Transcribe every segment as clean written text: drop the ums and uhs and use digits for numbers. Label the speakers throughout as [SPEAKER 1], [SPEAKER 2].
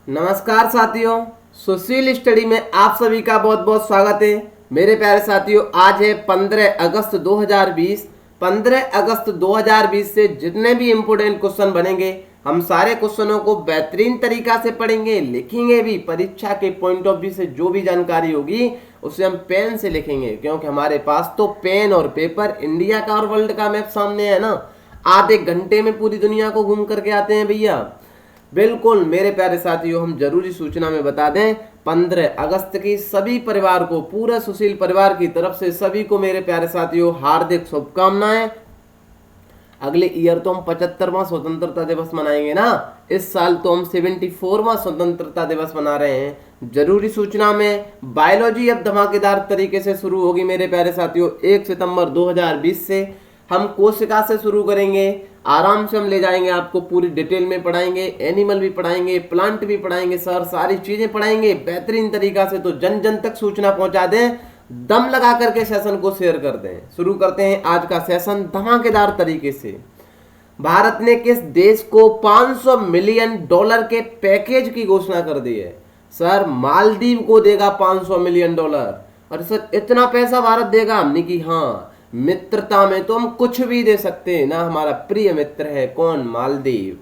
[SPEAKER 1] नमस्कार साथियों, सुशील स्टडी में आप सभी का बहुत बहुत स्वागत है। मेरे प्यारे साथियों, आज है 15 अगस्त 2020। 15 अगस्त 2020 से जितने भी इम्पोर्टेंट क्वेश्चन बनेंगे, हम सारे क्वेश्चनों को बेहतरीन तरीका से पढ़ेंगे, लिखेंगे भी। परीक्षा के पॉइंट ऑफ व्यू से जो भी जानकारी होगी उसे हम पेन से लिखेंगे, क्योंकि हमारे पास तो पेन और पेपर, इंडिया का और वर्ल्ड का मैप सामने है ना। आधे घंटे में पूरी दुनिया को घूम करके आते हैं भैया। बिल्कुल मेरे प्यारे साथियों, हम जरूरी सूचना में बता दें, 15 अगस्त की सभी परिवार को, पूरा सुशील परिवार की तरफ से सभी को मेरे प्यारे साथियों हार्दिक शुभकामनाएं। अगले ईयर तो हम 75वां स्वतंत्रता दिवस मनाएंगे ना। इस साल तो हम 74वां स्वतंत्रता दिवस मना रहे हैं। जरूरी सूचना में बायोलॉजी अब धमाकेदार तरीके से शुरू होगी मेरे प्यारे साथियों। 1 सितंबर 2020 से हम कोशिका से शुरू करेंगे। आराम से हम ले जाएंगे, आपको पूरी डिटेल में पढ़ाएंगे, एनिमल भी पढ़ाएंगे, प्लांट भी पढ़ाएंगे सर, सारी चीजें पढ़ाएंगे बेहतरीन तरीका से। तो जन जन तक सूचना पहुंचा दें, दम लगा करके सेशन को शेयर कर दें। शुरू करते हैं आज का सेशन धमाकेदार तरीके से। भारत ने किस देश को $500 मिलियन के पैकेज की घोषणा कर दी है? सर, मालदीव को देगा $500 मिलियन। और सर, इतना पैसा भारत देगा? हमने की हाँ, मित्रता में तो हम कुछ भी दे सकते हैं ना। हमारा प्रिय मित्र है कौन? मालदीव।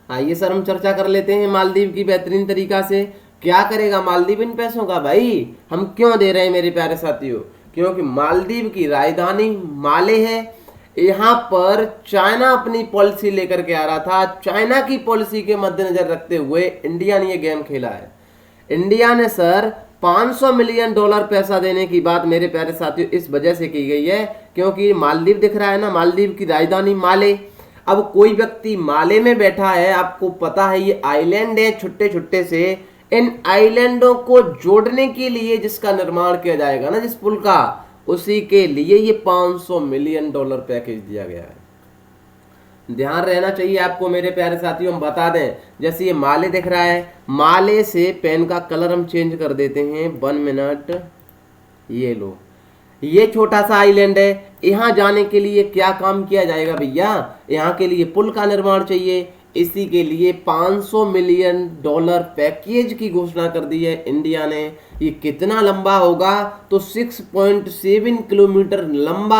[SPEAKER 1] आइए सर, हम चर्चा कर लेते हैं मालदीव की बेहतरीन तरीका से। क्या करेगा मालदीव इन पैसों का? भाई हम क्यों दे रहे हैं मेरे प्यारे साथियों? क्योंकि मालदीव की राजधानी माले है। यहाँ पर चाइना अपनी पॉलिसी लेकर के आ रहा था। चाइना की पॉलिसी के मद्देनजर रखते हुए इंडिया ने ये गेम खेला है। इंडिया ने सर $500 मिलियन पैसा देने की बात मेरे प्यारे साथियों इस वजह से की गई है, क्योंकि मालदीव दिख रहा है ना, मालदीव की राजधानी माले। अब कोई व्यक्ति माले में बैठा है, आपको पता है ये आइलैंड है छोटे छोटे से। इन आइलैंडों को जोड़ने के लिए जिसका निर्माण किया जाएगा ना, जिस पुल का, उसी के लिए ये $500 मिलियन पैकेज दिया गया है। ध्यान रहना चाहिए आपको मेरे प्यारे साथियों। हम बता दें, जैसे ये माले दिख रहा है, माले से पेन का कलर हम चेंज कर देते हैं। 1 मिनट, ये लो, ये छोटा सा आइलैंड है। यहाँ जाने के लिए क्या काम किया जाएगा भैया? यहाँ के लिए पुल का निर्माण चाहिए। इसी के लिए $500 मिलियन पैकेज की घोषणा कर दी है इंडिया ने। ये कितना लंबा होगा? तो 6.7 किलोमीटर लंबा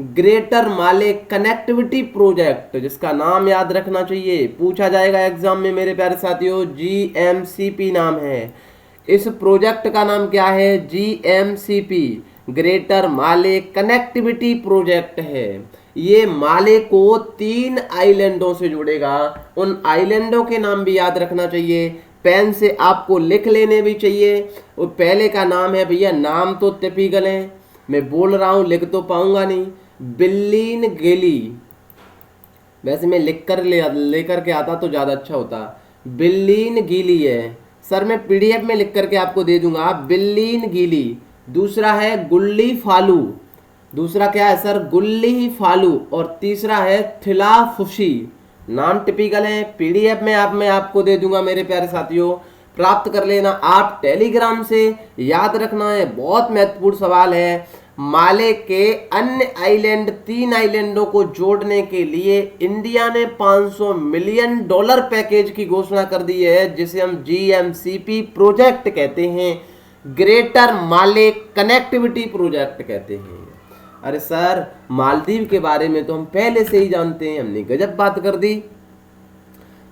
[SPEAKER 1] ग्रेटर माले कनेक्टिविटी प्रोजेक्ट, जिसका नाम याद रखना चाहिए, पूछा जाएगा एग्जाम में मेरे प्यारे साथियों। GMCP नाम है। इस प्रोजेक्ट का नाम क्या है? GMCP, ग्रेटर माले कनेक्टिविटी प्रोजेक्ट है। ये माले को 3 आइलैंडों से जोड़ेगा। उन आइलैंडों के नाम भी याद रखना चाहिए, पेन से आपको लिख लेने भी चाहिए। वो पहले का नाम है भैया, नाम तो टिपिकल है, मैं बोल रहा हूँ, लिख तो पाऊंगा नहीं, बिल्लीन गेली। वैसे मैं लिख कर लेकर के आता तो ज़्यादा अच्छा होता। बिल्लीन गीली है सर, मैं PDF में लिख करके आपको दे दूंगा। बिल्लीन गीली। दूसरा है गुल्ली फालू। दूसरा क्या है सर? गुल्ली फालू। और तीसरा है थिलाफुशी। नाम टिपिकल है, PDF में आपको दे दूंगा मेरे प्यारे साथियों, प्राप्त कर लेना आप टेलीग्राम से। याद रखना है, बहुत महत्वपूर्ण सवाल है। माले के अन्य आइलैंड, 3 आइलैंडों को जोड़ने के लिए इंडिया ने $500 मिलियन पैकेज की घोषणा कर दी है, जिसे हम GMCP प्रोजेक्ट कहते हैं, ग्रेटर माले कनेक्टिविटी प्रोजेक्ट कहते हैं। अरे सर, मालदीव के बारे में तो हम पहले से ही जानते हैं, हमने गजब बात कर दी।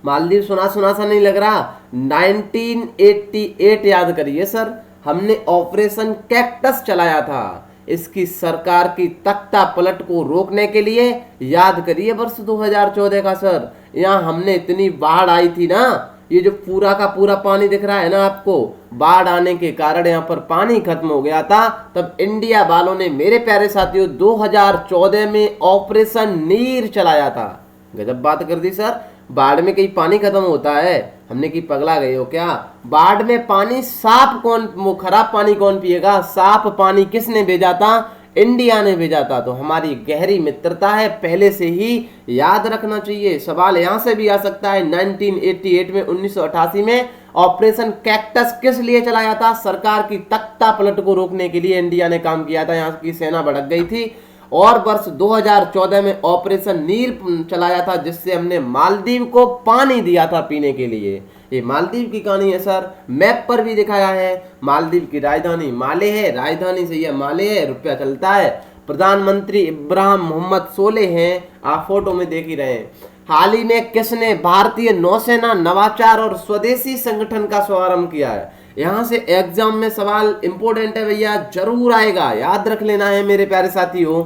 [SPEAKER 1] मालदीव सुना सुना सा नहीं लग रहा? 1988 याद करिए सर, हमने ऑपरेशन कैक्टस चलाया था। इसकी सरकार की तख्ता पलट को रोकने के लिए। याद करिए वर्ष 2014 का सर, यहाँ हमने इतनी बाढ़ आई थी ना। ये जो पूरा का पूरा पानी दिख रहा है ना आपको, बाढ़ आने के कारण यहाँ पर पानी खत्म हो गया था। तब इंडिया वालों ने मेरे प्यारे साथियों 2014 में ऑपरेशन नीर चलाया था। गजब बात कर दी सर। बाढ़ में कहीं पानी खत्म होता है? हमने की पगला गए हो क्या? बाढ़ में पानी साफ कौन, वो खराब पानी कौन पिएगा? साफ पानी किसने भेजा था? इंडिया ने भेजा था। तो हमारी गहरी मित्रता है, पहले से ही याद रखना चाहिए। सवाल यहां से भी आ सकता है, 1988 में, 1988 में ऑपरेशन कैक्टस किस लिए चलाया था? सरकार की तख्ता पलट को रोकने के लिए इंडिया ने काम किया था। यहाँ की सेना भड़क गई थी और वर्ष 2014 में ऑपरेशन नील चलाया था, जिससे हमने मालदीव को पानी दिया था पीने के लिए। ये मालदीव की कहानी है सर, मैप पर भी दिखाया है। मालदीव की राजधानी माले है, राजधानी से यह माले है, रुपया चलता है। प्रधानमंत्री इब्राहिम मोहम्मद सोले हैं, आप फोटो में देख ही रहे हैं। हाल ही में किसने भारतीय नौसेना नवाचार और स्वदेशी संगठन का शुभारंभ किया है? यहां से एग्जाम में सवाल इंपोर्टेंट है भैया, जरूर आएगा, याद रख लेना है मेरे प्यारे साथियों,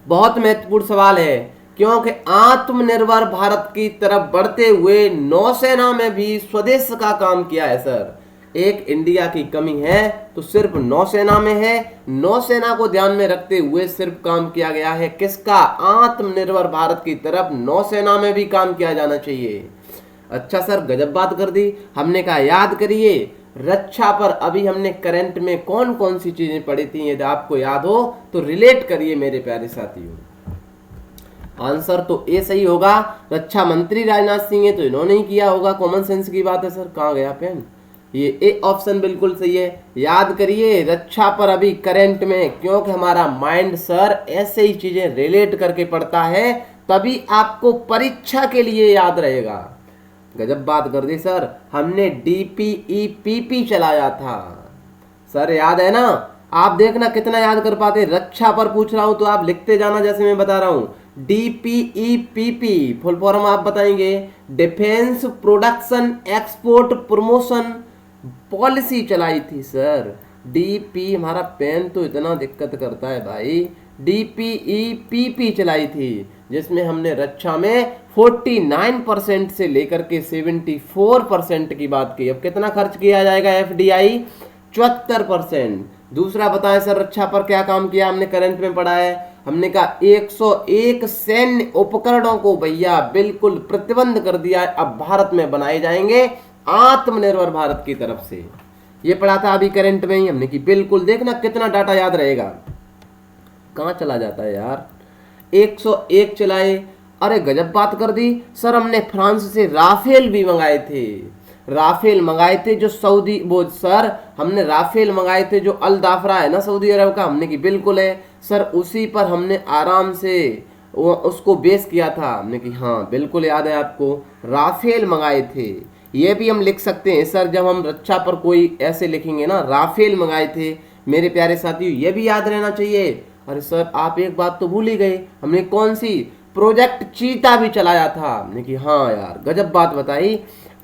[SPEAKER 1] बहुत महत्वपूर्ण सवाल है, क्योंकि आत्मनिर्भर भारत की तरफ बढ़ते हुए नौसेना में भी स्वदेश का काम किया है सर। एक इंडिया की कमी है तो सिर्फ नौसेना में है, नौसेना को ध्यान में रखते हुए सिर्फ काम किया गया है किसका? आत्मनिर्भर भारत की तरफ नौसेना में भी काम किया जाना चाहिए। अच्छा सर, गजब बात कर दी। हमने कहा याद करिए रक्षा पर अभी हमने करंट में कौन कौन सी चीजें पढ़ी थी, यदि आपको याद हो तो रिलेट करिए मेरे प्यारे साथियों। आंसर तो ए सही होगा। रक्षा मंत्री राजनाथ सिंह है तो इन्होंने ही किया होगा, कॉमन सेंस की बात है सर। कहाँ गया पेन? ये ए ऑप्शन बिल्कुल सही है। याद करिए रक्षा पर अभी करंट में, क्योंकि हमारा माइंड सर ऐसे ही चीजें रिलेट करके पढ़ता है, तभी आपको परीक्षा के लिए याद रहेगा। गजब बात कर दी सर। हमने DPEPP चलाया था सर, याद है ना? आप देखना कितना याद कर पाते। रक्षा पर पूछ रहा हूं तो आप लिखते जाना जैसे मैं बता रहा हूं। DPEPP फुल फॉर्म आप बताएंगे, defence production export promotion policy चलाई थी सर। DP, हमारा पेन तो इतना दिक्कत करता है भाई। DPEPP चलाई थी, जिसमें हमने रक्षा में 49% से लेकर के 74% की बात की। अब कितना खर्च किया जाएगा FDI? 74%। दूसरा बताएं सर, रक्षा पर क्या काम किया हमने, करंट में पढ़ा है। हमने कहा 101 सैन्य उपकरणों को भैया बिल्कुल प्रतिबंध कर दिया है, अब भारत में बनाए जाएंगे आत्मनिर्भर भारत की तरफ से। ये पढ़ा था अभी करंट में ही हमने कि बिल्कुल, देखना कितना डाटा याद रहेगा। कहाँ चला जाता है यार? 101 चलाए। अरे गजब बात कर दी सर। हमने फ्रांस से राफेल भी मंगाए थे, राफेल मंगाए थे जो सऊदी, वो सर हमने राफेल मंगाए थे जो अल दाफरा है ना सऊदी अरब का, हमने कि बिल्कुल है सर। उसी पर हमने आराम से उसको बेस किया था, हमने कि हाँ बिल्कुल याद है आपको, राफेल मंगाए थे। ये भी हम लिख सकते हैं सर, जब हम रक्षा पर कोई ऐसे लिखेंगे ना, राफेल मंगाए थे मेरे प्यारे साथियों, ये भी याद रहना चाहिए। अरे सर आप एक बात तो भूल ही गए, हमने कौन सी? प्रोजेक्ट चीता भी चलाया था। हमने कि हाँ यार गजब बात बताई,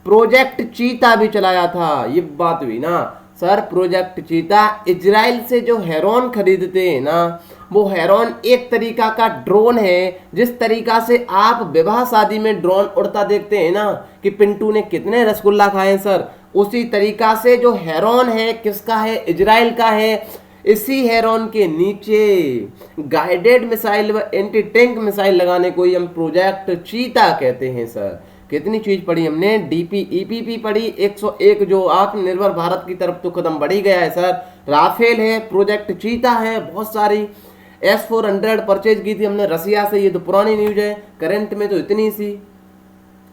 [SPEAKER 1] प्रोजेक्ट चीता भी चलाया था। ये बात हुई ना सर। प्रोजेक्ट चीता इजराइल से जो हेरोन खरीदते हैं ना, वो हेरोन एक तरीका का ड्रोन है। जिस तरीका से आप विवाह शादी में ड्रोन उड़ता देखते हैं ना कि पिंटू ने कितने रसगुल्ला खाए सर, उसी तरीका से जो हेरोन है किसका है? इजराइल का है। इसी हेरोन के नीचे गाइडेड मिसाइल व एंटी टैंक मिसाइल लगाने को ही हम प्रोजेक्ट चीता कहते हैं सर। कितनी चीज पढ़ी हमने? DPEPP पढ़ी, 101 जो आत्मनिर्भर भारत की तरफ तो कदम बढ़ ही गया है सर। राफेल है, प्रोजेक्ट चीता है, बहुत सारी। S-400 परचेज की थी हमने रसिया से, ये तो पुरानी न्यूज है। करंट में तो इतनी सी।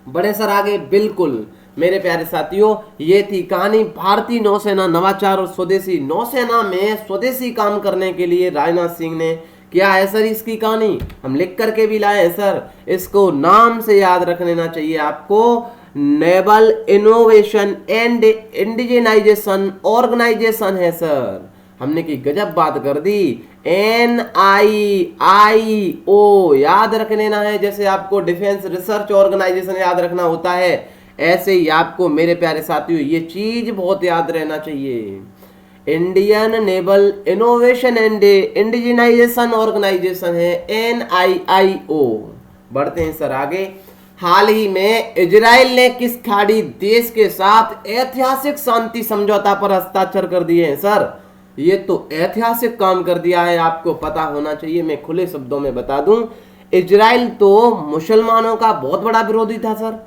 [SPEAKER 1] बड़े सर आगे बिल्कुल मेरे प्यारे साथियों, ये थी कहानी भारतीय नौसेना नवाचार और स्वदेशी। नौसेना में स्वदेशी काम करने के लिए राजनाथ सिंह ने क्या है सर इसकी कहानी, हम लिख करके भी लाए हैं सर। इसको नाम से याद रख लेना चाहिए आपको, नेवल इनोवेशन एंड इंडिजेनाइजेशन ऑर्गेनाइजेशन है सर। हमने की गजब बात कर दी। NIIO याद रख लेना है, जैसे आपको डिफेंस रिसर्च ऑर्गेनाइजेशन याद रखना होता है, ऐसे ही आपको मेरे प्यारे साथियों ये चीज बहुत याद रहना चाहिए। Indian naval innovation and indigenisation organisation है NIIO। बढ़ते हैं सर आगे। हाल ही में इजराइल ने किस खाड़ी देश के साथ ऐतिहासिक शांति समझौता पर हस्ताक्षर कर दिए हैं सर? ये तो ऐतिहासिक काम कर दिया है, आपको पता होना चाहिए। मैं खुले शब्दों में बता दूं, इजराइल तो मुसलमानों का बहुत बड़ा विरोधी था सर।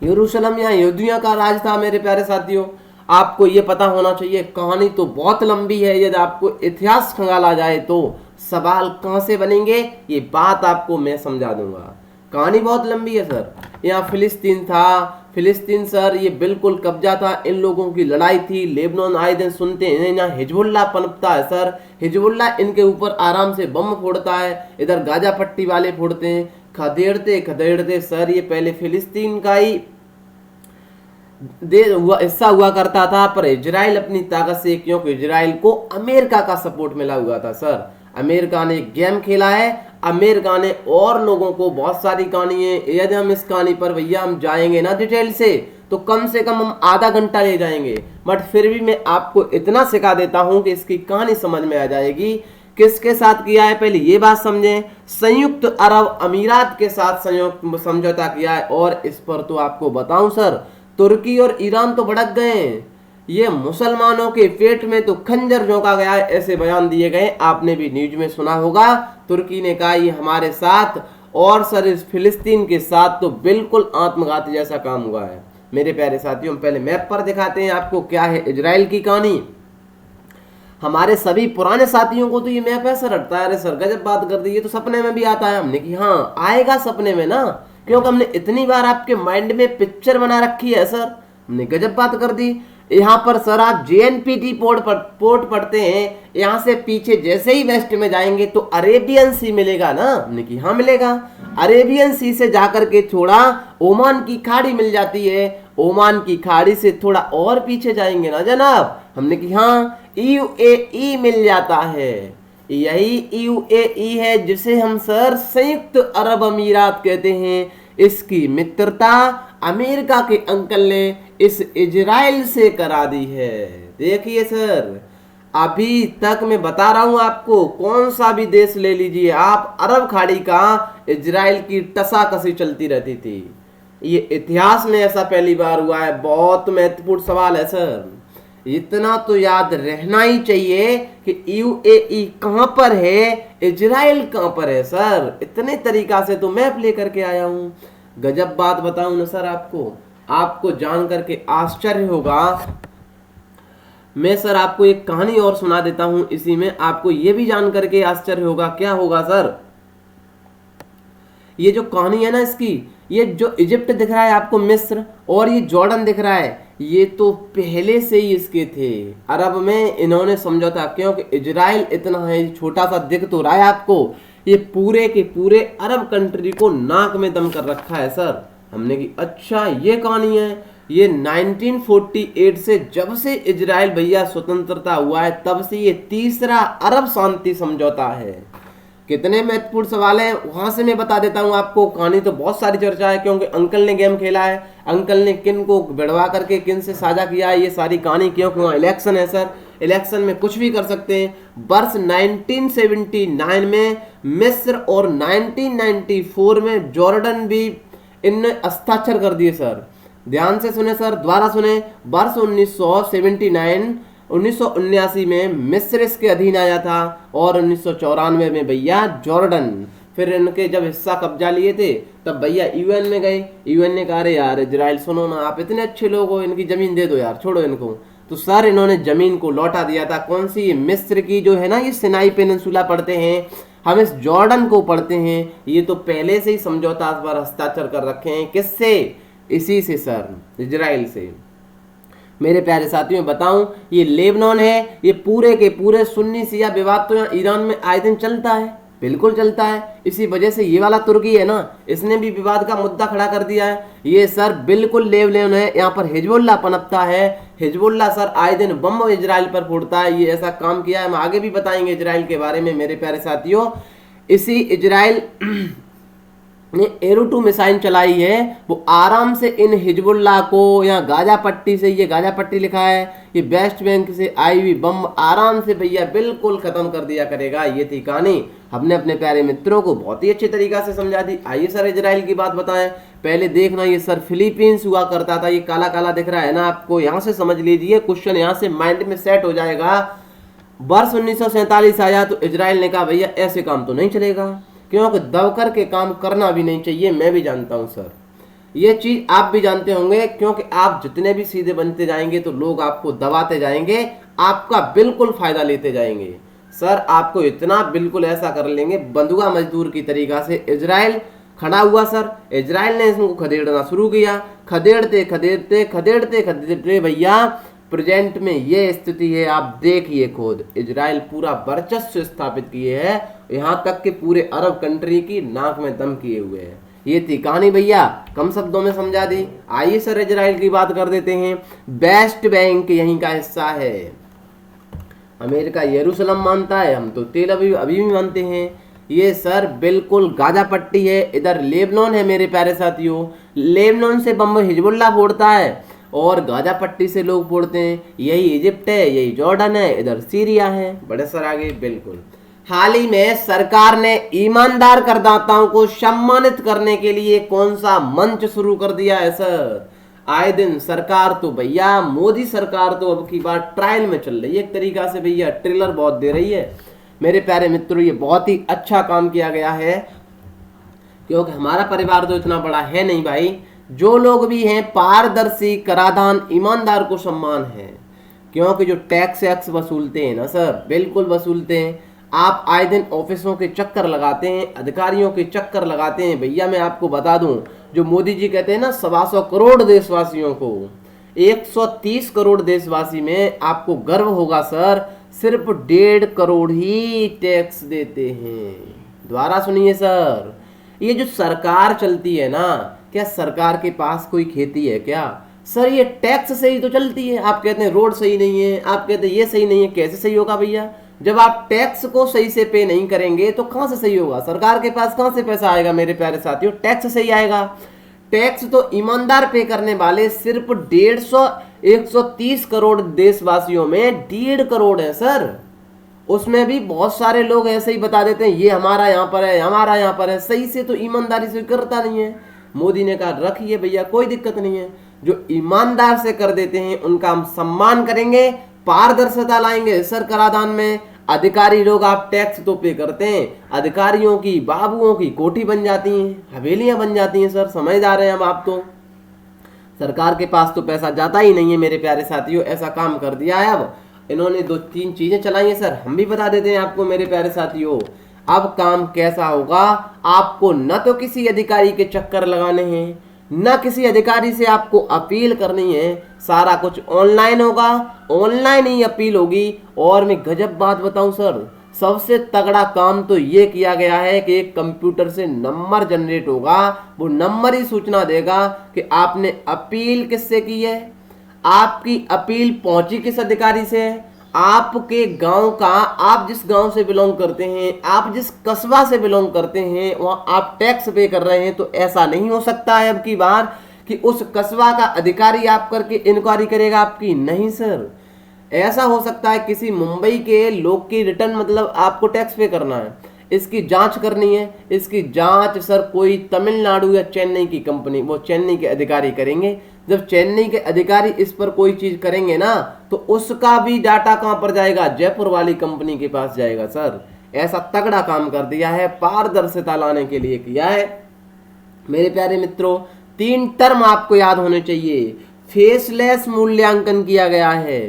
[SPEAKER 1] यरूशलेम या यहूदियों का राज था मेरे प्यारे साथियों। आपको ये पता होना चाहिए। कहानी तो बहुत लंबी है, यदि आपको इतिहास खंगाला जाए तो सवाल कहां से बनेंगे, ये बात आपको मैं समझा दूंगा। कहानी बहुत लंबी है सर। यहाँ फिलिस्तीन था, फिलिस्तीन सर ये बिल्कुल कब्जा था, इन लोगों की लड़ाई थी। लेबनान आए दिन सुनते हैं यहाँ हिजबुल्लाह पनपता है सर, हिजबुल्लाह इनके ऊपर आराम से बम फोड़ता है, इधर गाजा पट्टी वाले फोड़ते हैं। खदेड़ते खदेड़ते सर ये पहले फिलिस्तीन का ही हिस्सा हुआ करता था, पर इजराइल अपनी ताकत से, क्योंकि इजराइल को अमेरिका का सपोर्ट मिला हुआ था सर। अमेरिका ने गेम खेला है, अमेरिका ने और लोगों को, बहुत सारी कहानी है। यदि हम इस कहानी पर भैया हम जाएंगे ना डिटेल से तो कम से कम हम आधा घंटा ले जाएंगे, बट फिर भी मैं आपको इतना सिखा देता हूं कि इसकी कहानी समझ में आ जाएगी। किसके साथ किया है पहले ये बात समझें। संयुक्त अरब अमीरात के साथ संयुक्त समझौता किया है, और इस पर तो आपको बताऊं सर, तुर्की और ईरान तो भड़क गए हैं। ये मुसलमानों के पेट में तो खंजर झोंका गया है, ऐसे बयान दिए गए। आपने भी न्यूज में सुना होगा, तुर्की ने कहा ये हमारे साथ, और सर इस फिलिस्तीन के साथ तो बिल्कुल आत्मघाती जैसा काम हुआ है। मेरे प्यारे साथियों, हम पहले मैप पर दिखाते हैं आपको क्या है इजराइल की कहानी। हमारे सभी पुराने साथियों को तो ये मैप ऐसा रटता है, अरे सर गजब बात कर दी, ये तो सपने में भी आता है। हमने कि हाँ आएगा सपने में ना, क्योंकि हमने इतनी बार आपके माइंड में पिक्चर बना रखी है सर। हमने गजब बात कर दी। यहाँ पर सर आप JNPT पोर्ट पढ़ते हैं, यहाँ से पीछे जैसे ही वेस्ट में जाएंगे तो अरेबियन सी मिलेगा ना। हमने कि हाँ मिलेगा। अरेबियन सी से जाकर के थोड़ा ओमान की खाड़ी मिल जाती है, ओमान की खाड़ी से थोड़ा और पीछे जाएंगे ना जनाब, हमने कि हाँ UAE मिल जाता है। यही UAE है जिसे हम सर संयुक्त अरब अमीरात कहते हैं। इसकी मित्रता अमेरिका के अंकल ने इस इजराइल से करा दी है। देखिए सर, अभी तक मैं बता रहा हूं आपको, कौन सा भी देश ले लीजिए आप, अरब खाड़ी का इजराइल की टसाकसी चलती रहती थी। ये इतिहास में ऐसा पहली बार हुआ है। बहुत महत्वपूर्ण सवाल है सर, इतना तो याद रहना ही चाहिए कि UAE कहां पर है, इजराइल कहां पर है सर। इतने तरीका से तो मैप लेकर के आया हूं। गजब बात बताऊं ना सर, आपको जान करके आश्चर्य होगा। मैं सर आपको एक कहानी और सुना देता हूं इसी में, आपको यह भी जान करके आश्चर्य होगा। क्या होगा सर, ये जो कहानी है ना इसकी, ये जो इजिप्ट दिख रहा है आपको, मिस्र, और ये जॉर्डन दिख रहा है, ये तो पहले से ही इसके थे अरब में। इन्होंने समझौता, क्योंकि इजराइल इतना है, छोटा सा दिख तो रहा है आपको, ये पूरे के पूरे अरब कंट्री को नाक में दम कर रखा है सर। हमने की अच्छा ये कहानी है। ये 1948 से, जब से इजराइल भैया स्वतंत्रता हुआ है, तब से ये तीसरा अरब शांति समझौता है। कितने महत्वपूर्ण सवाल हैं वहां से मैं बता देता हूं आपको। कहानी तो बहुत सारी चर्चा है, क्योंकि अंकल ने गेम खेला है, अंकल ने किन को बिड़वा करके किन से साझा किया है, ये सारी कहानी। क्योंकि वहाँ इलेक्शन है सर, इलेक्शन में कुछ भी कर सकते हैं। वर्ष 1979 में मिस्र और 1994 में जॉर्डन भी इनने हस्ताक्षर कर दिए सर। ध्यान से सुने सर, दोबारा सुने। वर्ष 1979 में मिस्र इसके अधीन आया था, और 1994 में भैया जॉर्डन। फिर इनके जब हिस्सा कब्जा लिए थे तब भैया UN में गए। UN ने कहा अरे यार इजराइल सुनो ना, आप इतने अच्छे लोग हो, इनकी जमीन दे दो यार, छोड़ो इनको। तो सर इन्होंने जमीन को लौटा दिया था। कौन सी, मिस्र की जो है ना, ये सिनाई पेनिनसुला पढ़ते हैं हम, इस जॉर्डन को पढ़ते हैं। ये तो पहले से ही समझौता पर हस्ताक्षर कर रखे हैं। किससे, इसी से सर, इजराइल से। मेरे प्यारे साथियों बताऊं, ये लेबनान है, ये पूरे के पूरे सुन्नी शिया विवाद तो यहाँ ईरान में आए दिन चलता है, बिल्कुल चलता है। इसी वजह से ये वाला तुर्की है ना, इसने भी विवाद का मुद्दा खड़ा कर दिया है। ये सर बिल्कुल लेबनान है, यहाँ पर हिजबुल्लाह पनपता है। हिजबुल्लाह सर आए दिन बम इजराइल पर फोड़ता है, ये ऐसा काम किया है। हम आगे भी बताएंगे इजराइल के बारे में मेरे प्यारे साथियों। इसी इजराइल ने एरो 2 मिसाइल चलाई है, वो आराम से इन हिजबुल्लाह को, यहाँ गाजा पट्टी से, ये गाजा पट्टी लिखा है, ये वेस्ट बैंक से आई हुई बम आराम से भैया बिल्कुल खत्म कर दिया करेगा। ये थी कहानी। हमने अपने प्यारे मित्रों को बहुत ही अच्छे तरीका से समझा दी। आइए सर इजराइल की बात बताएं। पहले देखना, ये सर फिलीपींस हुआ करता था, ये काला काला दिख रहा है ना आपको, यहाँ से समझ लीजिए, क्वेश्चन यहाँ से माइंड में सेट हो जाएगा। वर्ष 1947 आया तो इजराइल ने कहा भैया ऐसे काम तो नहीं चलेगा, क्योंकि दबकर के काम करना भी नहीं चाहिए। मैं भी जानता हूं सर, ये चीज आप भी जानते होंगे, क्योंकि आप जितने भी सीधे बनते जाएंगे तो लोग आपको दबाते जाएंगे, आपका बिल्कुल फायदा लेते जाएंगे। सर आपको इतना बिल्कुल ऐसा कर लेंगे बंधुआ मजदूर की तरीका से। इजराइल खड़ा हुआ सर, इजराइल ने इसको खदेड़ना शुरू किया। खदेड़ते खदेड़ते खदेड़ते खदेड़ते भैया प्रेजेंट में ये स्थिति है, आप देखिए खुद। इजराइल पूरा वर्चस्व स्थापित किए है, यहाँ तक कि पूरे अरब कंट्री की नाक में दम किए हुए हैं। ये थी कहानी भैया, कम शब्दों में समझा दी। आइए सर इजराइल की बात कर देते हैं। वेस्ट बैंक यहीं का हिस्सा है। अमेरिका यरूशलेम मानता है, हम तो तेल अभी भी मानते हैं। ये सर बिल्कुल गाजा पट्टी है। इधर लेबनान है मेरे प्यारे साथियों, लेबनान से बम हिजबुल्लाह फोड़ता है और गाजा पट्टी से लोग फोड़ते हैं। यही इजिप्ट है, यही जॉर्डन है, इधर सीरिया है। बड़े सर आगे बिल्कुल। हाल ही में सरकार ने ईमानदार करदाताओं को सम्मानित करने के लिए कौन सा मंच शुरू कर दिया है सर? आए दिन सरकार तो भैया, मोदी सरकार तो अब की बार ट्रायल में चल रही है एक तरीका से भैया, ट्रेलर बहुत दे रही है। मेरे प्यारे मित्रों, ये बहुत ही अच्छा काम किया गया है, क्योंकि हमारा परिवार तो इतना बड़ा है नहीं भाई। जो लोग भी हैं पारदर्शी, कराधान, ईमानदार को सम्मान है, क्योंकि जो टैक्स एक्स वसूलते हैं ना सर, बिल्कुल वसूलते हैं। आप आए दिन ऑफिसों के चक्कर लगाते हैं, अधिकारियों के चक्कर लगाते हैं। भैया मैं आपको बता दूं, जो मोदी जी कहते हैं ना 125 करोड़ देशवासियों को, 130 करोड़ देशवासी में आपको गर्व होगा सर, सिर्फ 1.5 करोड़ ही टैक्स देते हैं। दोबारा सुनिए सर, ये जो सरकार चलती है ना, क्या सरकार के पास कोई खेती है क्या सर? ये टैक्स से ही तो चलती है। आप कहते हैं रोड सही नहीं है, आप कहते हैं ये सही नहीं है, कैसे सही होगा भैया? जब आप टैक्स को सही से पे नहीं करेंगे तो कहां से सही होगा? सरकार के पास कहां से पैसा आएगा मेरे प्यारे साथियों? टैक्स से ही आएगा। टैक्स तो ईमानदार पे करने वाले सिर्फ 130 करोड़ देशवासियों में 1.5 करोड़ है सर। उसमें भी बहुत सारे लोग ऐसे ही बता देते हैं ये हमारा यहाँ पर है, हमारा यहाँ पर है, सही से तो ईमानदारी से करता नहीं है। मोदी ने कहा रखिए भैया, कोई दिक्कत नहीं है, जो ईमानदार से कर देते हैं उनका हम सम्मान करेंगे, पारदर्शिता लाएंगे सर कराधान में। अधिकारी लोग, आप टैक्स तो पे करते हैं, अधिकारियों की, बाबुओं की कोठी बन जाती हैं, हवेलियां बन जाती हैं सर। समझदार हैं अब आप तो। सरकार के पास तो पैसा जाता ही नहीं है मेरे प्यारे साथियों, ऐसा काम कर दिया है। अब इन्होंने 2-3 चीजें चलाई हैं सर, हम भी बता देते हैं आपको मेरे प्यारे साथियों। अब काम कैसा होगा, आपको न तो किसी अधिकारी के चक्कर लगाने हैं, न किसी अधिकारी से आपको अपील करनी है, सारा कुछ ऑनलाइन होगा, ऑनलाइन ही अपील होगी। और मैं गजब बात बताऊं सर, सबसे तगड़ा काम तो ये किया गया है कि एक कंप्यूटर से नंबर जनरेट होगा, वो नंबर ही सूचना देगा कि आपने अपील किससे की है, आपकी अपील पहुंची किस अधिकारी से है, आपके गांव का, आप जिस गांव से बिलोंग करते हैं, आप जिस कस्बा से बिलोंग करते हैं, वहां आप टैक्स पे कर रहे हैं। तो ऐसा नहीं हो सकता है अब की बार कि उस कस्बा का अधिकारी आप करके इंक्वायरी करेगा आपकी, नहीं सर। ऐसा हो सकता है किसी मुंबई के लोग की रिटर्न, मतलब आपको टैक्स पे करना है, इसकी जांच करनी है, इसकी जांच सर कोई तमिलनाडु या चेन्नई की कंपनी, वो चेन्नई के अधिकारी करेंगे। जब चेन्नई के अधिकारी इस पर कोई चीज करेंगे ना, तो उसका भी डाटा कहां पर जाएगा? जयपुर वाली कंपनी के पास जाएगा सर। ऐसा तगड़ा काम कर दिया है, पारदर्शिता लाने के लिए किया है मेरे प्यारे मित्रों। 3 टर्म आपको याद होने चाहिए। फेसलेस मूल्यांकन किया गया है।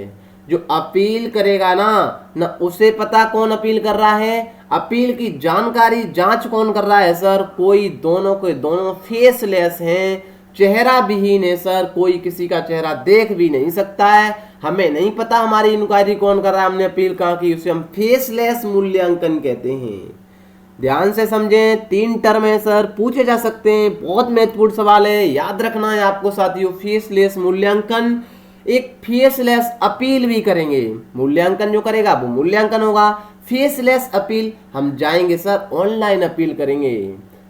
[SPEAKER 1] जो अपील करेगा ना उसे पता कौन अपील कर रहा है, अपील की जानकारी, जांच कौन कर रहा है सर? कोई दोनों के दोनों फेसलेस हैं, चेहरा विहीन है सर, कोई किसी का चेहरा देख भी नहीं सकता है। हमें नहीं पता हमारी इंक्वायरी कौन कर रहा है, हमने अपील कहाँ की, उसे हम फेसलेस मूल्यांकन कहते हैं। ध्यान से समझें, 3 टर्म है सर, पूछे जा सकते हैं, बहुत महत्वपूर्ण सवाल है, याद रखना है आपको साथियों। फेसलेस मूल्यांकन, एक फेसलेस अपील भी करेंगे। मूल्यांकन जो करेगा वो मूल्यांकन होगा, फेसलेस अपील हम जाएंगे सर, ऑनलाइन अपील करेंगे,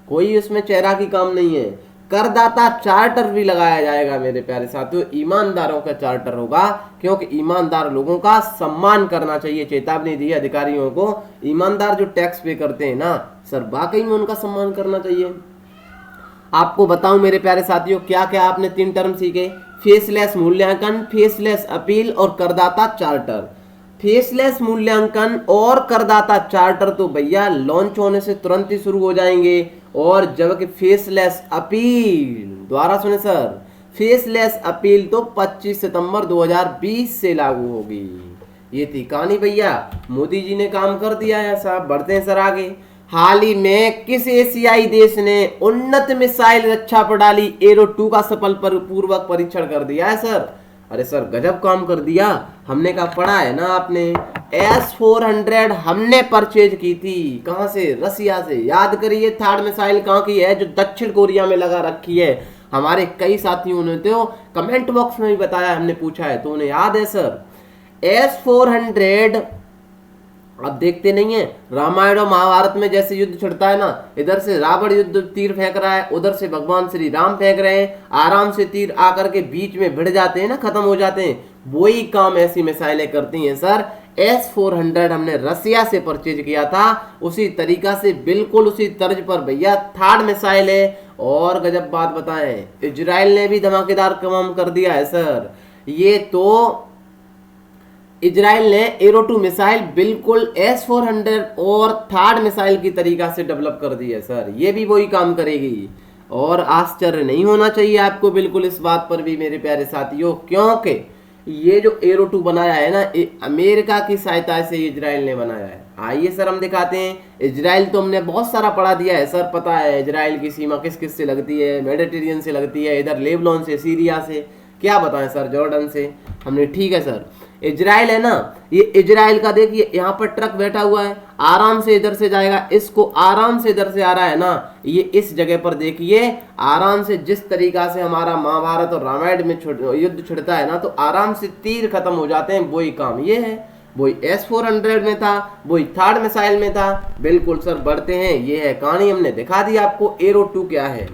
[SPEAKER 1] कोई उसमें चेहरा की काम नहीं है। करदाता चार्टर भी लगाया जाएगा मेरे प्यारे साथियों, ईमानदारों का चार्टर होगा, क्योंकि ईमानदार लोगों का सम्मान करना चाहिए। चेतावनी दी अधिकारियों को, ईमानदार जो टैक्स पे करते हैं ना सर, वाकई में उनका सम्मान करना चाहिए। आपको बताऊं मेरे प्यारे साथियों, क्या क्या आपने 3 टर्म सीखे? फेसलेस मूल्यांकन, फेसलेस अपील और करदाता चार्टर। फेसलेस मूल्यांकन और करदाता चार्टर तो भैया लॉन्च होने से तुरंत ही शुरू हो जाएंगे, और जबकि फेसलेस अपील, दोबारा सुने सर, फेसलेस अपील तो 25 सितंबर 2020 से लागू होगी। ये थी कहानी भैया, मोदी जी ने काम कर दिया है साहब। बढ़ते हैं सर आगे। हाल ही में किस एशियाई देश ने उन्नत मिसाइल रक्षा प्रणाली एरो 2 का सफल पूर्वक परीक्षण कर दिया है सर? अरे सर गजब काम कर दिया। हमने कहा पढ़ा है ना आपने, S-400 हमने परचेज की थी। कहां से? रसिया से। याद करिए थर्ड मिसाइल कहां की है? जो दक्षिण कोरिया में लगा रखी है। हमारे कई साथियों ने तो कमेंट बॉक्स में भी बताया, हमने पूछा है तो उन्हें याद है सर। S-400 अब देखते नहीं है रामायण और महाभारत में जैसे युद्ध छिड़ता है ना, इधर से रावण युद्ध तीर फेंक रहा है, उधर से भगवान श्री राम फेंक रहे हैं, आराम से तीर आकर के बीच में भिड़ जाते हैं ना, खत्म हो जाते हैं। वही काम ऐसी मिसाइलें करती हैं सर। S-400 हमने रसिया से परचेज किया था, उसी तरीका से बिल्कुल उसी तर्ज पर भैया थर्ड मिसाइल है। और गजब बात बताएं, इजराइल ने भी धमाकेदार काम कर दिया है सर। ये तो इजराइल ने एरो 2 मिसाइल बिल्कुल S-400 और थर्ड मिसाइल की तरीका से डेवलप कर दी है सर। ये भी वही काम करेगी और आश्चर्य नहीं होना चाहिए आपको बिल्कुल इस बात पर भी मेरे प्यारे साथियों, क्योंकि ये जो एरो 2 बनाया है ना, अमेरिका की सहायता से इजराइल ने बनाया है। आइए सर हम दिखाते हैं। इजराइल तो हमने बहुत सारा पढ़ा दिया है सर, पता है इजराइल की सीमा किस किस से लगती है। मेडिटेरियन से लगती है, इधर लेबनान से, सीरिया से, क्या बताएं सर, जॉर्डन से हमने। ठीक है सर, इजराइल है ना, ये इजराइल का देखिए यहाँ पर ट्रक बैठा हुआ है, आराम से इधर से जाएगा, इसको आराम से इधर से आ रहा है ना, ये इस जगह पर देखिए आराम से जिस तरीका से हमारा महाभारत और रामायण में युद्ध छिड़ता है ना, तो आराम से तीर खत्म हो जाते हैं। वही काम ये है, वही S-400 में था, वही थर्ड मिसाइल में था। बिल्कुल सर, बढ़ते हैं। ये है कहानी, हमने दिखा दी आपको एरो 2 क्या है।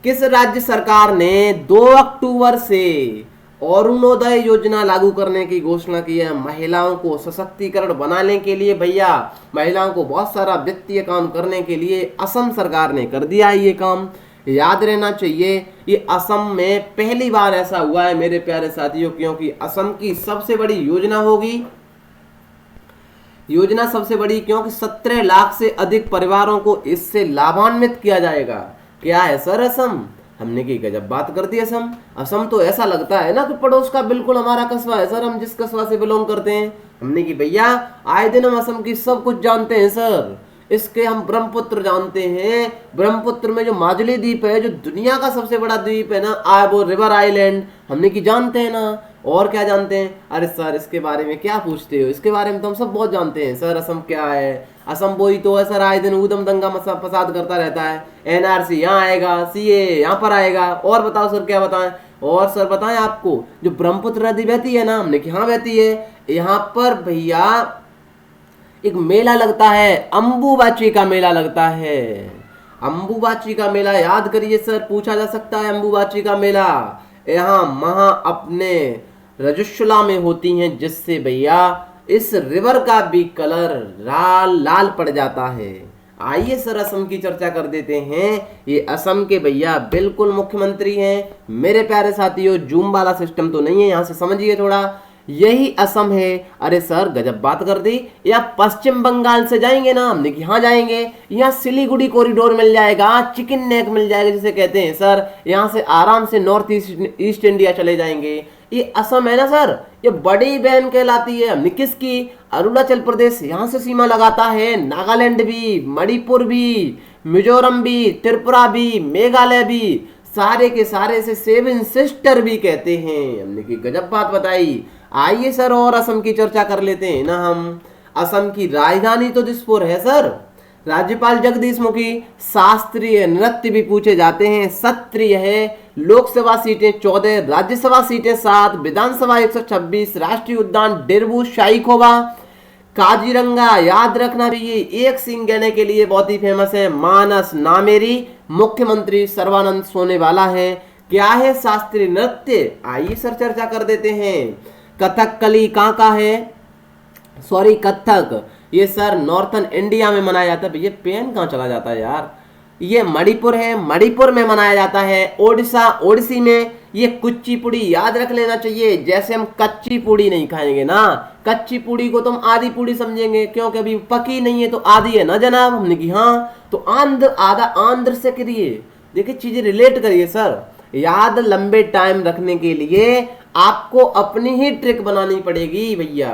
[SPEAKER 1] किस राज्य सरकार ने 2 अक्टूबर से अरुणोदय योजना लागू करने की घोषणा की है? महिलाओं को सशक्तिकरण बनाने के लिए भैया, महिलाओं को बहुत सारा वित्तीय काम करने के लिए असम सरकार ने कर दिया है ये काम। याद रहना चाहिए, ये असम में पहली बार ऐसा हुआ है मेरे प्यारे साथियों, क्योंकि असम की सबसे बड़ी योजना होगी, योजना सबसे बड़ी, क्योंकि 17 लाख से अधिक परिवारों को इससे लाभान्वित किया जाएगा। क्या है सर असम? हमने की गजब बात कर दी। असम, असम तो ऐसा लगता है ना कि पड़ोस का बिल्कुल हमारा कस्बा है सर, हम जिस कस्बा से बिलोंग करते हैं। हमने की भैया आए दिन हम असम की सब कुछ जानते हैं सर। इसके हम ब्रह्मपुत्र जानते हैं, ब्रह्मपुत्र में जो माजुली द्वीप है, जो दुनिया का सबसे बड़ा द्वीप है ना, वो रिवर आइलैंड, हमने की जानते हैं ना। और क्या जानते हैं? अरे सर इसके बारे में क्या पूछते हो, इसके बारे में तो हम सब बहुत जानते हैं सर। असम क्या है? असम वही तो है सर, आए दिन ऊधम दंगा फसाद करता रहता है। NRC यहाँ आएगा, CA यहाँ पर आएगा। और बताओ सर क्या बताएं? और सर बताएं आपको, जो ब्रह्मपुत्र नदी बहती है ना, हमने कहाँ बहती है, यहाँ पर भैया एक मेला लगता है, अंबुबाची का मेला लगता है। अंबुबाची का मेला याद करिए सर, पूछा जा सकता है अंबुबाची का मेला यहाँ महा अपने रजुशुला में होती हैं, जिससे भैया इस रिवर का भी कलर लाल पड़ जाता है। आइए सर असम की चर्चा कर देते हैं। ये असम के भैया बिल्कुल मुख्यमंत्री हैं मेरे प्यारे साथियों। जूम वाला सिस्टम तो नहीं है, यहाँ से समझिए थोड़ा, यही असम है। अरे सर गजब बात कर दी। या पश्चिम बंगाल से जाएंगे ना, हमने कि यहाँ जाएंगे, यहाँ सिलीगुड़ी कॉरिडोर मिल जाएगा, चिकन नेक मिल जाएगा जिसे कहते हैं सर। यहाँ से आराम से नॉर्थ ईस्ट इंडिया चले जाएंगे। ये असम है ना सर, ये बड़ी बहन कहलाती है हमने किसकी? अरुणाचल प्रदेश यहाँ से सीमा लगाता है, नागालैंड भी, मणिपुर भी, मिजोरम भी, त्रिपुरा भी, मेघालय भी, सारे के सारे से 7 सिस्टर भी कहते हैं। हमने की गजब बात बताई। आइए सर और असम की चर्चा कर लेते हैं ना हम। असम की राजधानी तो दिसपुर है सर। राज्यपाल जगदीश मुखी, शास्त्रीय नृत्य भी पूछे जाते हैं, सत्रीय है। लोकसभा सीटें 14, राज्यसभा सीटें 7, विधानसभा 126, राष्ट्रीय उद्यान डेरबू शाईखोबा, काजीरंगा याद रखना भी, ये एक सींग गहने के लिए बहुत ही फेमस है। मानस नामेरी, मुख्यमंत्री सर्बानंद सोनोवाल है। क्या है शास्त्रीय नृत्य? आइए सर चर्चा कर देते हैं। कथकली कहाँ का है? सॉरी कथक, ये सर नॉर्थन इंडिया में मनाया जाता है। भैया पेन कहाँ चला जाता है यार। ये मणिपुर है, मणिपुर में मनाया जाता है। ओडिशा, ओडिसी में ये कुचिपुड़ी याद रख लेना चाहिए। जैसे हम कच्ची पूड़ी नहीं खाएंगे ना, कच्ची पूड़ी को तो हम आधी पूड़ी समझेंगे, क्योंकि अभी पकी नहीं है तो आधी है ना जनाब। हमने की हाँ, तो आंध्र आधा आंध्र से करिए, देखिए चीजें रिलेट करिए सर। याद लंबे टाइम रखने के लिए आपको अपनी ही ट्रिक बनानी पड़ेगी भैया।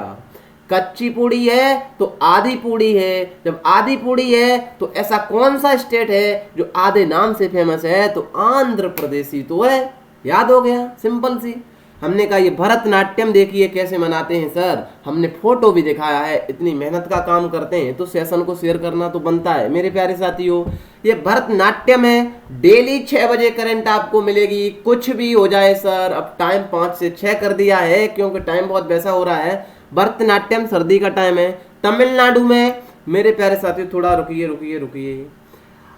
[SPEAKER 1] कच्ची पूड़ी है तो आधी पूड़ी है, जब आधी पूड़ी है तो ऐसा कौन सा स्टेट है जो आधे नाम से फेमस है, तो आंध्र प्रदेश ही तो है। याद हो गया, सिंपल सी। हमने कहा ये भरतनाट्यम देखिए कैसे मनाते हैं सर, हमने फोटो भी दिखाया है। इतनी मेहनत का काम करते हैं तो सेशन को शेयर करना तो बनता है मेरे प्यारे साथियों। ये भरतनाट्यम है, डेली 6 बजे करंट आपको मिलेगी, कुछ भी हो जाए सर। अब टाइम 5 से 6 कर दिया है क्योंकि टाइम बहुत वैसा हो रहा है। भरतनाट्यम सर्दी का टाइम है तमिलनाडु में मेरे प्यारे साथियों। थोड़ा रुकिए रुकिए रुकिए।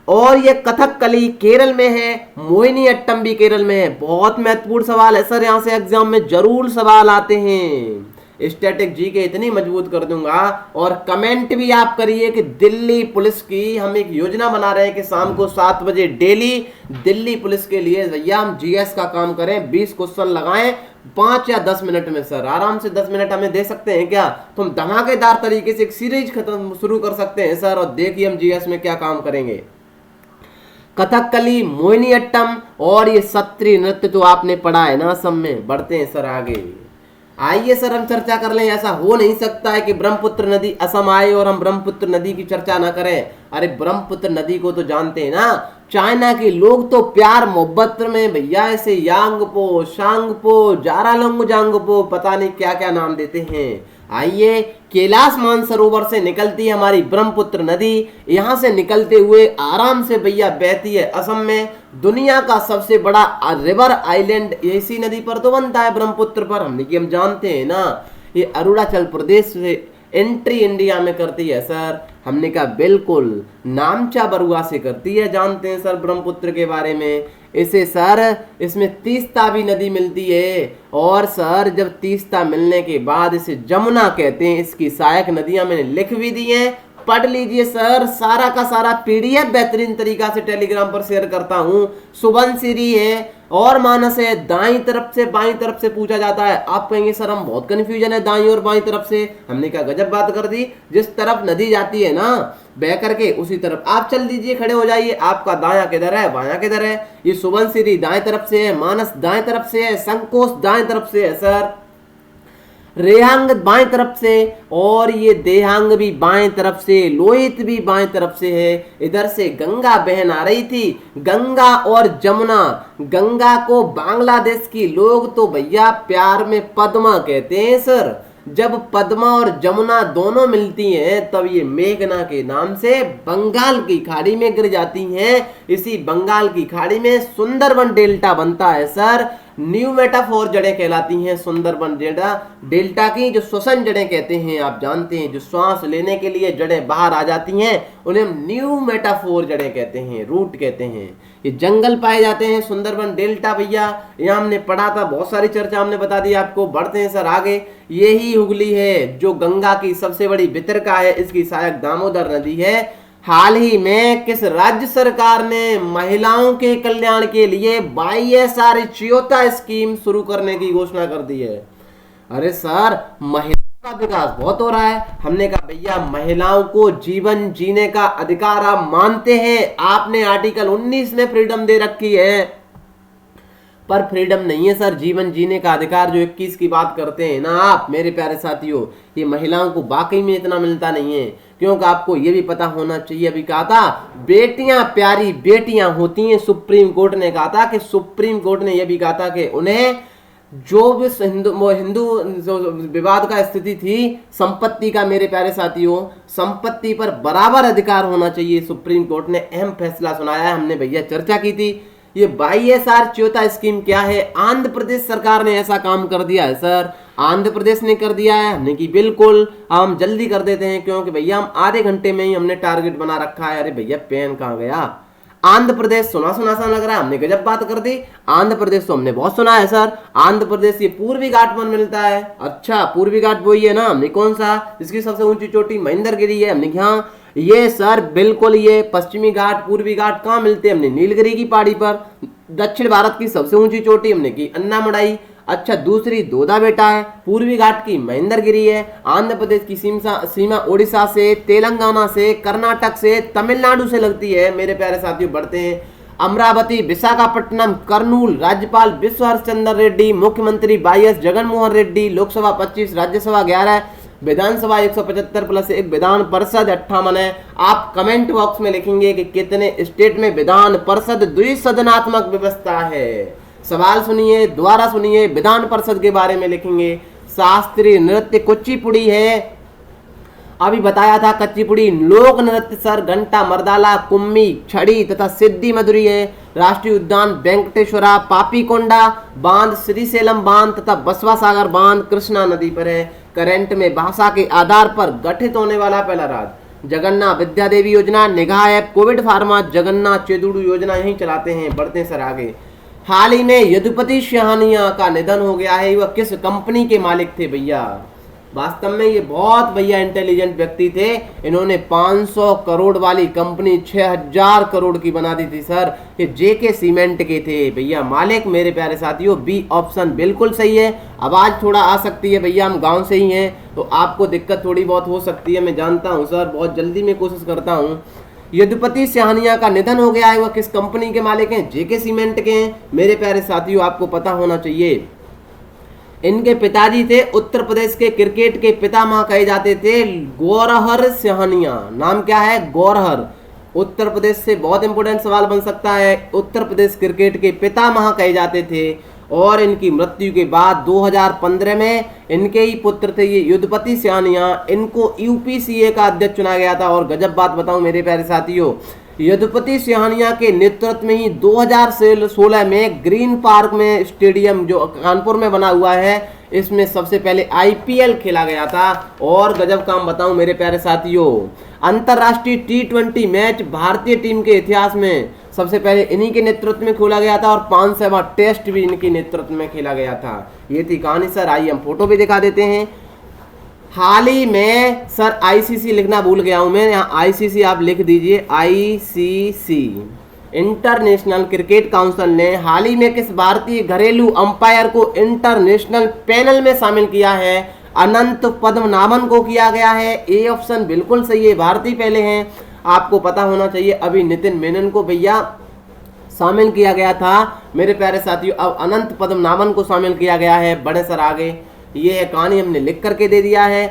[SPEAKER 1] और ये कथकली केरल में है, मोहिनी अट्टम भी केरल में है। बहुत महत्वपूर्ण सवाल है सर, यहां से एग्जाम में जरूर सवाल आते हैं। स्टैटिक जी के इतनी मजबूत कर दूंगा। और कमेंट भी आप करिए कि दिल्ली पुलिस की हम एक योजना बना रहे हैं कि शाम को 7 बजे डेली दिल्ली पुलिस के लिए भैया हम जीएस का काम करें, 20 क्वेश्चन लगाएं 5 या 10 मिनट में। सर आराम से 10 मिनट हमें दे सकते हैं क्या? तो हम धमाकेदार तरीके से एक सीरीज खत्म शुरू कर सकते हैं सर। और देखिए हम जीएस में क्या काम करेंगे। कथकली, मोहिनीअट्टम और ये सत्रीय नृत्य तो आपने पढ़ा है ना सब में। बढ़ते हैं सर आगे। आइए सर हम चर्चा कर लें। ऐसा हो नहीं सकता है कि ब्रह्मपुत्र नदी असम आए और हम ब्रह्मपुत्र नदी की चर्चा ना करें। अरे ब्रह्मपुत्र नदी को तो जानते हैं ना, चाइना के लोग तो प्यार मोहब्बत में भैया ऐसे यांगपो, शांगपो, जारालोंग जांगपो, पता नहीं क्या क्या नाम देते हैं। आइए, कैलाश मानसरोवर से निकलती है हमारी ब्रह्मपुत्र नदी। यहाँ से निकलते हुए आराम से भैया बहती है असम में। दुनिया का सबसे बड़ा रिवर आइलैंड इसी नदी पर तो बनता है, ब्रह्मपुत्र पर। हम जानते हैं ना। ये अरुणाचल प्रदेश से एंट्री इंडिया में करती है सर। हमने कहा बिल्कुल, नामचा बरुआ से करती है। जानते हैं सर ब्रह्मपुत्र के बारे में। इसे सर इसमें तीस्ता भी नदी मिलती है। और सर जब तीस्ता मिलने के बाद इसे जमुना कहते हैं। इसकी सहायक नदियां मैंने लिख भी दी हैं, पढ़ लीजिए सर। सारा का सारा पीडीएफ बेहतरीन तरीका से टेलीग्राम पर शेयर करता हूं। सुबनसिरी है और मानस है। दाईं तरफ से बाईं तरफ से पूछा जाता है। आप कहेंगे सर हम बहुत कंफ्यूजन है दाईं और बाईं तरफ से। हमने क्या गजब बात कर दी। जिस तरफ नदी जाती है ना बह करके उसी तरफ आप चल दीजिए, खड़े हो जाइए। आपका दायां किधर है, बायां किधर है? ये सुबनसिरी दाएं तरफ से है, मानस दाएं तरफ से है, संकोच दाएं तरफ से है सर, रेहांग बाएं तरफ से, और ये देहांग भी बाएं तरफ से, लोहित भी बाएं तरफ से है। इधर से गंगा बहन आ रही थी, गंगा और जमुना। गंगा को बांग्लादेश की लोग तो भैया प्यार में पद्मा कहते हैं सर। जब पद्मा और जमुना दोनों मिलती हैं तब ये मेघना के नाम से बंगाल की खाड़ी में गिर जाती हैं। इसी बंगाल की खाड़ी में सुंदरबन डेल्टा बनता है सर। न्यू मेटाफोर जड़ें कहलाती हैं सुंदरबन डेल्टा की, जो श्वसन जड़ें कहते हैं। आप जानते हैं जो श्वास लेने के लिए जड़ें बाहर आ जाती हैं उन्हें हम न्यू मेटाफोर जड़ें कहते हैं, रूट कहते हैं। ये जंगल पाए जाते हैं सुंदरबन डेल्टा भैया। यहाँ हमने पढ़ा था, बहुत सारी चर्चा हमने बता दी आपको। बढ़ते हैं सर आगे। यही हुगली है जो गंगा की सबसे बड़ी वितरका है। इसकी सहायक दामोदर नदी है। हाल ही में किस राज्य सरकार ने महिलाओं के कल्याण के लिए YSR च्योता स्कीम शुरू करने की घोषणा कर दी है? अरे सर महिलाओं का विकास बहुत हो रहा है। हमने कहा भैया महिलाओं को जीवन जीने का अधिकार आप मानते हैं। आपने आर्टिकल 19 में फ्रीडम दे रखी है, पर फ्रीडम नहीं है सर जीवन जीने का अधिकार जो 21 की बात करते हैं ना आप मेरे प्यारे साथियों। ये महिलाओं को वाकई में इतना मिलता नहीं है, क्योंकि आपको ये भी पता होना चाहिए। अभी कहा था बेटियां प्यारी बेटियां होती हैं। सुप्रीम कोर्ट ने कहा था कि सुप्रीम कोर्ट ने यह भी कहा था कि उन्हें जो भी हिंदू विवाद का स्थिति थी संपत्ति का, मेरे प्यारे साथियों, संपत्ति पर बराबर अधिकार होना चाहिए। सुप्रीम कोर्ट ने अहम फैसला सुनाया है। हमने भैया चर्चा की थी। ये YSR च्योता स्कीम क्या है? आंध्र प्रदेश सरकार ने ऐसा काम कर दिया है सर। आंध्र प्रदेश ने कर दिया है। हमने की बिल्कुल हम जल्दी कर देते हैं, क्योंकि भैया हम आधे घंटे में ही हमने टारगेट बना रखा है। अरे भैया पेन कहाँ गया? आंध्र प्रदेश सुना सुना सा लग रहा है, हमने गजब बात कर दी। आंध्र प्रदेश तो हमने बहुत सुना है सर। आंध्र प्रदेश ये पूर्वी घाट पर मिलता है। अच्छा पूर्वी घाट वही है ना? हमने कौन सा? इसकी सबसे ऊंची चोटी महेंद्रगिरी है। हमने क्या ये सर बिल्कुल ये पश्चिमी घाट पूर्वी घाट कहाँ मिलते हैं? हमने नीलगिरी की पहाड़ी पर। दक्षिण भारत की सबसे ऊंची चोटी हमने की अन्नामड़ाई। अच्छा दूसरी दोदा बेटा है। पूर्वी घाट की महेंद्रगिरी है। आंध्र प्रदेश की सीमा उड़ीसा से, तेलंगाना से, कर्नाटक से, तमिलनाडु से लगती है मेरे प्यारे साथियों। बढ़ते हैं अमरावती, विशाखापट्टनम, कर्नूल। राज्यपाल विश्व हरिश्चंद्र रेड्डी, मुख्यमंत्री YS जगनमोहन रेड्डी, लोकसभा 25, राज्यसभा 11, विधानसभा 175 प्लस 1, विधान परिषद 58 है। आप कमेंट बॉक्स में लिखेंगे कि कितने स्टेट में विधान परिषद द्विसदनात्मक व्यवस्था है। सवाल सुनिए, दोबारा सुनिए, विधान परिषद के बारे में लिखेंगे। शास्त्रीय नृत्य कुचिपुड़ी है, अभी बताया था कुचिपुड़ी। लोक नृत्य सर घंटा, मर्दाला, कुम्मी, छड़ी तथा सिद्धि मधुरी है। राष्ट्रीय उद्यान वेंकटेश्वरा, पापीकोंडा बांध, श्रीशैलम बांध तथा बसवा सागर बांध कृष्णा नदी पर है। करंट में भाषा के आधार पर गठित होने वाला पहला राज्य। जगन्नाथ विद्या देवी योजना, निगाह ऐप, कोविड फार्मा, जगन्नाथ चेदुड़ू योजना यही चलाते हैं। बढ़ते हैं सर आगे। हाल ही में यदुपति सिंहानिया का निधन हो गया है। वह किस कंपनी के मालिक थे भैया? वास्तव में ये बहुत भैया इंटेलिजेंट व्यक्ति थे। इन्होंने 500 करोड़ वाली कंपनी 6000 करोड़ की बना दी थी सर। ये जेके सीमेंट के थे भैया मालिक। मेरे प्यारे साथियों, बी ऑप्शन बिल्कुल सही है। आवाज थोड़ा आ सकती है भैया, हम गांव से ही हैं तो आपको दिक्कत थोड़ी बहुत हो सकती है, मैं जानता हूं सर, बहुत जल्दी में कोशिश करता हूं। यदुपति सिंहानिया का निधन हो गया है। वह किस कंपनी के मालिक हैं? जेके सीमेंट के हैं। मेरे प्यारे साथियों, आपको पता होना चाहिए इनके पिताजी थे उत्तर प्रदेश के क्रिकेट के पितामह कहे जाते थे, गौरहर सिंहानिया। नाम क्या है? गौरहर। उत्तर प्रदेश से बहुत इंपोर्टेंट सवाल बन सकता है। उत्तर प्रदेश क्रिकेट के पितामह कहे जाते थे। और इनकी मृत्यु के बाद 2015 में इनके ही पुत्र थे ये यदुपति सिंहानिया, इनको यूपीसीए का अध्यक्ष चुना गया था। और गजब बात बताऊं मेरे प्यारे साथियों, यदुपति सिंहानिया के नेतृत्व में ही 2016 में ग्रीन पार्क में स्टेडियम जो कानपुर में बना हुआ है, इसमें सबसे पहले आईपीएल खेला गया था। और गजब काम बताऊं मेरे प्यारे साथियों, अंतरराष्ट्रीय T20 मैच भारतीय टीम के इतिहास में सबसे पहले इन्हीं के नेतृत्व में खेला गया था। और 500वां टेस्ट भी इनके नेतृत्व में खेला गया था। ये थी कहानी सर। आइए हम फोटो भी दिखा देते हैं। हाल ही में सर आईसीसी लिखना भूल गया हूं मैं, यहाँ आईसीसी आप लिख दीजिए। आईसीसी इंटरनेशनल क्रिकेट काउंसिल ने हाल ही में किस भारतीय घरेलू अंपायर को इंटरनेशनल पैनल में शामिल किया है? अनंत पद्मनाभन को किया गया है। ए ऑप्शन बिल्कुल सही है, भारतीय पहले हैं। आपको पता होना चाहिए अभी नितिन मेनन को भैया शामिल किया गया था मेरे प्यारे साथियों, अब अनंत पद्मनाभन को शामिल किया गया है। बड़े सर आगे ये है कहानी, हमने लिख करके दे दिया है।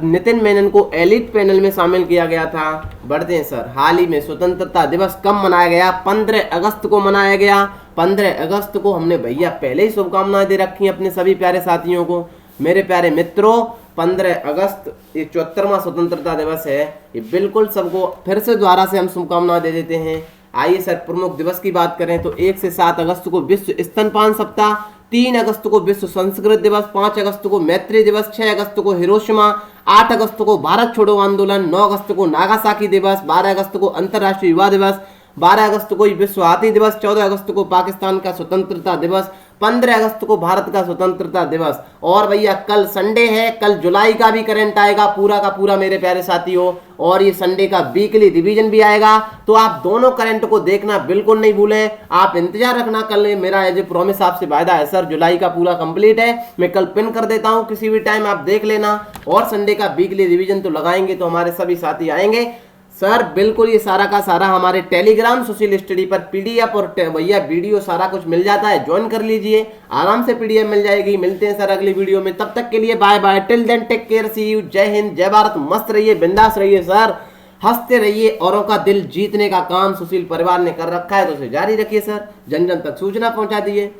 [SPEAKER 1] नितिन मेनन को एलिट पैनल में शामिल किया गया था। बढ़ते हैं सर। हाल ही में स्वतंत्रता दिवस कब मनाया गया? 15 अगस्त को मनाया गया। 15 अगस्त को हमने भैया पहले ही शुभकामनाएं दे रखी हैं अपने सभी प्यारे साथियों को। मेरे प्यारे मित्रों, 15 अगस्त ये 74वां स्वतंत्रता दिवस है। ये बिल्कुल सबको फिर से दोबारा से हम शुभकामनाएं दे देते हैं। आइए सर प्रमुख दिवस की बात करें तो 1 से 7 अगस्त को विश्व स्तनपान सप्ताह, 3 अगस्त को विश्व संस्कृत दिवस, 5 अगस्त को मैत्री दिवस, 6 अगस्त को हिरोशिमा, 8 अगस्त को भारत छोड़ो आंदोलन, 9 अगस्त को नागासाकी दिवस, 12 अगस्त को अंतर्राष्ट्रीय युवा दिवस, 12 अगस्त को विश्व हाथी दिवस, 14 अगस्त को पाकिस्तान का स्वतंत्रता दिवस, 15 अगस्त को भारत का स्वतंत्रता दिवस। और भैया कल संडे है, कल जुलाई का भी करंट आएगा पूरा का पूरा मेरे प्यारे साथियों। और ये संडे का वीकली रिवीजन भी आएगा, तो आप दोनों करंट को देखना बिल्कुल नहीं भूलें। आप इंतजार रखना, कल मेरा एज ए प्रॉमिस आपसे वायदा है सर, जुलाई का पूरा कंप्लीट है। मैं कल पिन कर देता हूं, किसी भी टाइम आप देख लेना। और संडे का वीकली रिवीजन तो लगाएंगे तो हमारे सभी साथी आएंगे सर। बिल्कुल ये सारा का सारा हमारे टेलीग्राम सोशल स्टडी पर पीडीएफ और भैया वीडियो सारा कुछ मिल जाता है, ज्वाइन कर लीजिए, आराम से पीडीएफ मिल जाएगी। मिलते हैं सर अगली वीडियो में, तब तक के लिए bye bye, till then take care, see you, जय हिंद, जय भारत। मस्त रहिए, बिंदास रहिए सर, हंसते रहिए। औरों का दिल जीतने का काम सुशील परिवार ने कर रखा है तो उसे जारी रखिए सर, जन जन तक सूचना पहुंचा दिए।